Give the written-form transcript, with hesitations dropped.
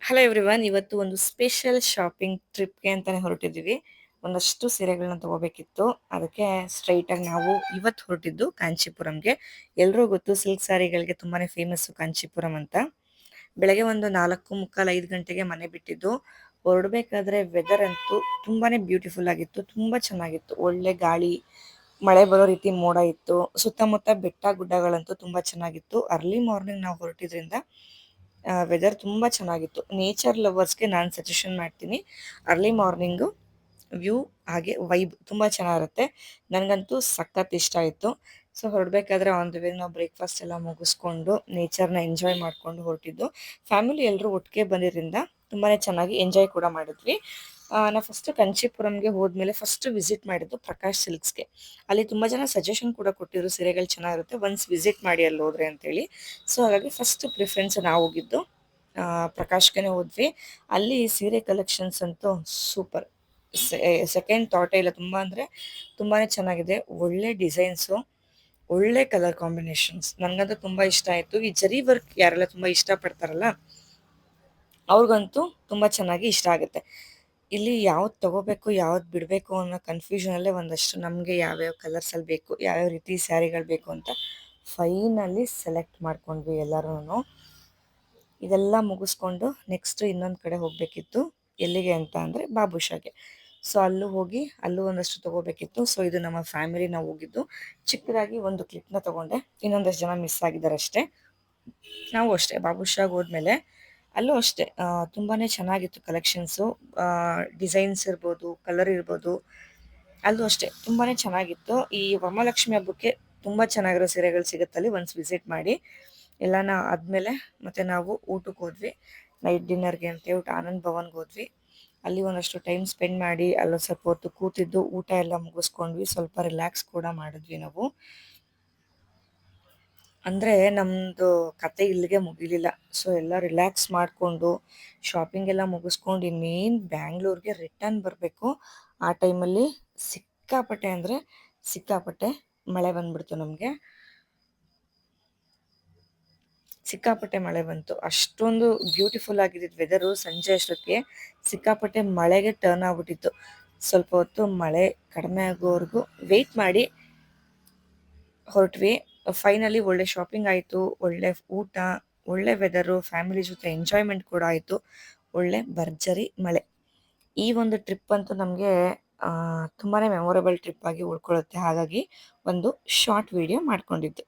Hello everyone, ಇವತ್ತು ಒಂದು special shopping ಟ್ರಿಪ್ಗೆ ಅಂತಾನೆ ಹೊರಟಿದ್ದೀವಿ. ಒಂದಷ್ಟು ಸೀರೆಗಳನ್ನ ತಗೋಬೇಕಿತ್ತು. ಅದಕ್ಕೆ ಸ್ಟ್ರೈಟ್ ಆಗಿ ನಾವು ಇವತ್ತು ಹೊರಟಿದ್ದು ಕಾಂಚೀಪುರಂಗೆ. ಎಲ್ರಿಗೂ ಗೊತ್ತು, ಸಿಲ್ಕ್ ಸ್ಯಾರಿಗಳಿಗೆ ತುಂಬಾನೇ ಫೇಮಸ್ ಕಾಂಚೀಪುರಂ ಅಂತ. ಬೆಳಗ್ಗೆ ಒಂದು 4:45 5 ಗಂಟೆಗೆ ಮನೆ ಬಿಟ್ಟಿದ್ದು. ಹೊರಡ್ಬೇಕಾದ್ರೆ ವೆದರ್ ಅಂತೂ ತುಂಬಾನೇ ಬ್ಯೂಟಿಫುಲ್ ಆಗಿತ್ತು, ತುಂಬಾ ಚೆನ್ನಾಗಿತ್ತು. ಒಳ್ಳೆ ಗಾಳಿ, ಮಳೆ ಬರೋ ರೀತಿ ಮೋಡ ಇತ್ತು. ಸುತ್ತಮುತ್ತ ಬೆಟ್ಟ ಗುಡ್ಡಗಳಂತೂ ತುಂಬಾ ಚೆನ್ನಾಗಿತ್ತು. ಅರ್ಲಿ ಮಾರ್ನಿಂಗ್ ನಾವು ಹೊರಟಿದ್ರಿಂದ ವೆದರ್ ತುಂಬ ಚೆನ್ನಾಗಿತ್ತು. ನೇಚರ್ ಲವರ್ಸ್ಗೆ ನಾನು ಸಜೆಷನ್ ಮಾಡ್ತೀನಿ, ಅರ್ಲಿ ಮಾರ್ನಿಂಗು ವ್ಯೂ ಹಾಗೆ ವೈಬ್ ತುಂಬ ಚೆನ್ನಾಗಿರುತ್ತೆ. ನನಗಂತೂ ಸಖತ್ ಇಷ್ಟ ಆಯಿತು. ಸೊ ಹೊರಡ್ಬೇಕಾದ್ರೆ ಆನ್ ದ ವೇ ನಾವು ಬ್ರೇಕ್ಫಾಸ್ಟ್ ಎಲ್ಲ ಮುಗಿಸ್ಕೊಂಡು ನೇಚರ್ನ ಎಂಜಾಯ್ ಮಾಡಿಕೊಂಡು ಹೊರಟಿದ್ದು. ಫ್ಯಾಮಿಲಿ ಎಲ್ಲರೂ ಒಟ್ಟಿಗೆ ಬಂದಿದ್ದರಿಂದ ತುಂಬಾ ಚೆನ್ನಾಗಿ ಎಂಜಾಯ್ ಕೂಡ ಮಾಡಿದ್ವಿ. ನಾವು ಫಸ್ಟ್ ಕಂಚೀಪುರಂಗೆ ಹೋದ್ಮೇಲೆ ಫಸ್ಟ್ ವಿಸಿಟ್ ಮಾಡಿದ್ದು ಪ್ರಕಾಶ್ ಸಿಲ್ಕ್ಸ್ಗೆ. ಅಲ್ಲಿ ತುಂಬ ಜನ ಸಜೆಷನ್ ಕೂಡ ಕೊಟ್ಟಿದ್ರು, ಸೀರೆಗಳು ಚೆನ್ನಾಗಿರುತ್ತೆ, ಒನ್ಸ್ ವಿಸಿಟ್ ಮಾಡಿ ಅಲ್ಲಿ ಹೋದ್ರೆ ಅಂತೇಳಿ. ಸೊ ಹಾಗಾಗಿ ಫಸ್ಟ್ ಪ್ರಿಫರೆನ್ಸ್ ನಾವು ಹೋಗಿದ್ದು ಪ್ರಕಾಶ್ಗೆ ಹೋದ್ವಿ. ಅಲ್ಲಿ ಸೀರೆ ಕಲೆಕ್ಷನ್ಸ್ ಅಂತೂ ಸೂಪರ್. ಸೆಕೆಂಡ್ ಥಾಟೇ ಇಲ್ಲ, ತುಂಬ ಅಂದರೆ ತುಂಬಾ ಚೆನ್ನಾಗಿದೆ. ಒಳ್ಳೆ ಡಿಸೈನ್ಸು, ಒಳ್ಳೆ ಕಲರ್ ಕಾಂಬಿನೇಷನ್ಸ್, ನನಗಂತೂ ತುಂಬ ಇಷ್ಟ ಆಯಿತು. ಈ ಜರಿ ವರ್ಕ್ ಯಾರೆಲ್ಲ ತುಂಬ ಇಷ್ಟಪಡ್ತಾರಲ್ಲ ಅವ್ರಿಗಂತೂ ತುಂಬ ಚೆನ್ನಾಗಿ ಇಷ್ಟ ಆಗುತ್ತೆ. ಇಲ್ಲಿ ಯಾವ್ದು ತಗೋಬೇಕು ಯಾವ್ದು ಬಿಡಬೇಕು ಅನ್ನೋ ಕನ್ಫ್ಯೂಷನಲ್ಲೇ ಒಂದಷ್ಟು ನಮಗೆ ಯಾವ್ಯಾವ ಕಲರ್ಸಲ್ಲಿ ಬೇಕು, ಯಾವ್ಯಾವ ರೀತಿ ಸ್ಯಾರಿಗಳು ಬೇಕು ಅಂತ ಫೈನಲಿ ಸೆಲೆಕ್ಟ್ ಮಾಡ್ಕೊಂಡ್ವಿ ಎಲ್ಲರೂ. ಇದೆಲ್ಲ ಮುಗಿಸ್ಕೊಂಡು ನೆಕ್ಸ್ಟ್ ಇನ್ನೊಂದು ಕಡೆ ಹೋಗಬೇಕಿತ್ತು. ಎಲ್ಲಿಗೆ ಅಂತ ಅಂದರೆ ಬಾಬುಷಾಗೆ. ಸೊ ಅಲ್ಲೂ ಹೋಗಿ ಅಲ್ಲೂ ಒಂದಷ್ಟು ತೊಗೋಬೇಕಿತ್ತು. ಸೊ ಇದು ನಮ್ಮ ಫ್ಯಾಮಿಲಿ ನಾವು ಹೋಗಿದ್ದು. ಚಿಕ್ಕದಾಗಿ ಒಂದು ಕ್ಲಿಪ್ನ ತೊಗೊಂಡೆ, ಇನ್ನೊಂದಷ್ಟು ಜನ ಮಿಸ್ ಆಗಿದ್ದಾರೆ ಅಷ್ಟೇ. ನಾವು ಅಷ್ಟೇ ಬಾಬುಷಾಗೆ ಹೋದ್ಮೇಲೆ ಅಲ್ಲೂ ಅಷ್ಟೇ ತುಂಬಾ ಚೆನ್ನಾಗಿತ್ತು ಕಲೆಕ್ಷನ್ಸು. ಡಿಸೈನ್ಸ್ ಇರ್ಬೋದು, ಕಲರ್ ಇರ್ಬೋದು, ಅಲ್ಲೂ ಅಷ್ಟೇ ತುಂಬಾ ಚೆನ್ನಾಗಿತ್ತು. ಈ ವರಮಹಾಲಕ್ಷ್ಮಿ ಹಬ್ಬಕ್ಕೆ ತುಂಬ ಚೆನ್ನಾಗಿರೋ ಸೀರೆಗಳು ಸಿಗುತ್ತಲ್ಲಿ, ಒನ್ಸ್ ವಿಸಿಟ್ ಮಾಡಿ. ಎಲ್ಲನ ಆದಮೇಲೆ ಮತ್ತೆ ನಾವು ಊಟಕ್ಕೆ ಹೋದ್ವಿ. ನೈಟ್ ಡಿನ್ನರ್ಗೆ ಅಂತ ಹೇಳ್ಬಿಟ್ಟು ಆನಂದ್ ಭವನ್ಗೆ ಹೋದ್ವಿ. ಅಲ್ಲಿ ಒಂದಷ್ಟು ಟೈಮ್ ಸ್ಪೆಂಡ್ ಮಾಡಿ ಅಲ್ಲೊಂದು ಸ್ವಲ್ಪ ಹೊತ್ತು ಕೂತಿದ್ದು, ಊಟ ಎಲ್ಲ ಮುಗಿಸ್ಕೊಂಡ್ವಿ. ಸ್ವಲ್ಪ ರಿಲ್ಯಾಕ್ಸ್ ಕೂಡ ಮಾಡಿದ್ವಿ ನಾವು. ಅಂದರೆ ನಮ್ಮದು ಕತೆ ಇಲ್ಲಿಗೆ ಮುಗಿಲಿಲ್ಲ. ಸೊ ಎಲ್ಲ ರಿಲ್ಯಾಕ್ಸ್ ಮಾಡಿಕೊಂಡು ಶಾಪಿಂಗ್ ಎಲ್ಲ ಮುಗಿಸ್ಕೊಂಡು ಇನ್ನೇನು ಬ್ಯಾಂಗ್ಳೂರ್ಗೆ ರಿಟರ್ನ್ ಬರಬೇಕು. ಆ ಟೈಮಲ್ಲಿ ಸಿಕ್ಕಾಪಟ್ಟೆ ಅಂದರೆ ಸಿಕ್ಕಾಪಟ್ಟೆ ಮಳೆ ಬಂದ್ಬಿಡ್ತು ನಮಗೆ. ಸಿಕ್ಕಾಪಟ್ಟೆ ಮಳೆ ಬಂತು. ಅಷ್ಟೊಂದು ಬ್ಯೂಟಿಫುಲ್ ಆಗಿದ್ದಿದ್ದು ವೆದರು ಸಂಜೆ ಅಷ್ಟೊತ್ತಿಗೆ ಸಿಕ್ಕಾಪಟ್ಟೆ ಮಳೆಗೆ ಟರ್ನ್ ಆಗ್ಬಿಟ್ಟಿತ್ತು. ಸ್ವಲ್ಪ ಹೊತ್ತು ಮಳೆ ಕಡಿಮೆ ಆಗೋವರೆಗೂ ವೆಯ್ಟ್ ಮಾಡಿ ಹೊರಟ್ವಿ. ಫೈನಲಿ ಒಳ್ಳೆ ಶಾಪಿಂಗ್ ಆಯಿತು, ಒಳ್ಳೆ ಊಟ, ಒಳ್ಳೆ ವೆದರು, ಫ್ಯಾಮಿಲಿ ಜೊತೆ ಎಂಜಾಯ್ಮೆಂಟ್ ಕೂಡ ಆಯಿತು, ಒಳ್ಳೆ ಭರ್ಜರಿ ಮಳೆ. ಈ ಒಂದು ಟ್ರಿಪ್ ಅಂತೂ ನಮಗೆ ತುಂಬಾ ಮೆಮೊರೇಬಲ್ ಟ್ರಿಪ್ ಆಗಿ ಉಳ್ಕೊಳ್ಳುತ್ತೆ. ಹಾಗಾಗಿ ಒಂದು ಶಾರ್ಟ್ ವಿಡಿಯೋ ಮಾಡ್ಕೊಂಡಿದ್ದು.